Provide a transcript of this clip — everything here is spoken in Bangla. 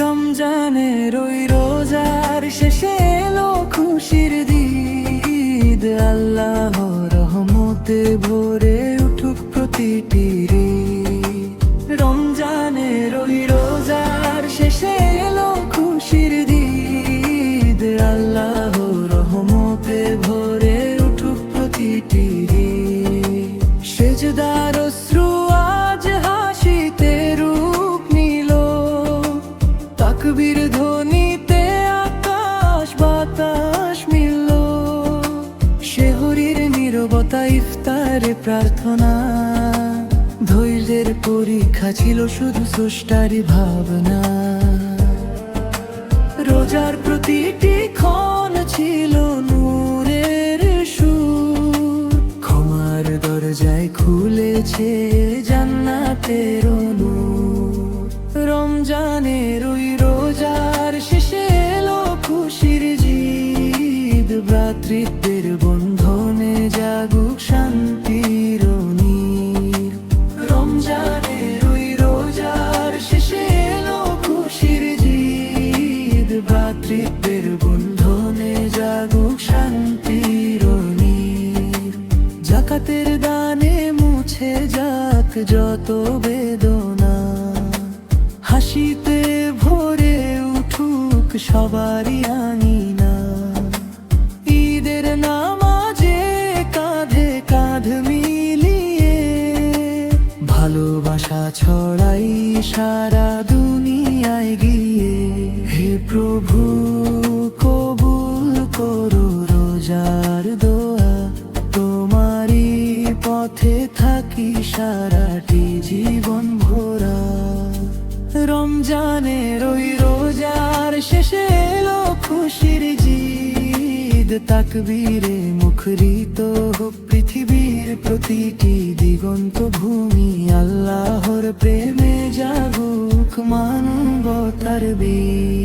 রমজানের ওই রোজার শেষে এলো খুশির ঈদ, আল্লাহর রহমতে ভরে উঠুক প্রতিটি হৃদ। রমজানের ওই রোজার শেষে এলো খুশির ঈদ, আল্লাহর রহমতে ভরে উঠুক প্রতিটি হৃদ। সেজদার অশ্রু আজ হাসিতে রূপ নিল, তাকবীর ধ্বনিতে আকাশ বাতাস মিলল। সেহরির নীরবতা ইফতারে প্রার্থনা, ধৈর্যের পরীক্ষা ছিল শুধু স্রষ্টারই ভাবনা। রোজার প্রতিটি ক্ষণ ছিল নূরের সুর, ক্ষমার দরজায় খুলেছে জান্নাতের নূর। রমজানের ওই রোজার শেষে এলো খুশির ঈদ, ভ্রাতৃত্বের বন্ধনে জাগুক শান্তির নীর। রমজানের ওই রোজার শেষে এলো খুশির ঈদ, ভ্রাতৃত্বের বন্ধনে জাগুক শান্তির নীর। জাকাতের দানে মুছে যাক যত বেদনা, হাসিতে ভরে উঠুক সবারই আঙিনা। ঈদের নামাজে কাঁধে কাঁধ মিলিয়ে ভালোবাসা ছড়াই সারা দুনিয়ায় গিয়ে। হে প্রভু কবুল করো রোজার দোয়া, তোমারই পথে থাকি সারাটি জীবন ভরা। রমজানের ওই রোজার শেষে এলো খুশির ঈদ, তাকবীরে মুখরিত হোক পৃথিবীর প্রতিটি দিগন্ত ভূমি। আল্লাহর প্রেমে জাগুক মানবতার বীজ।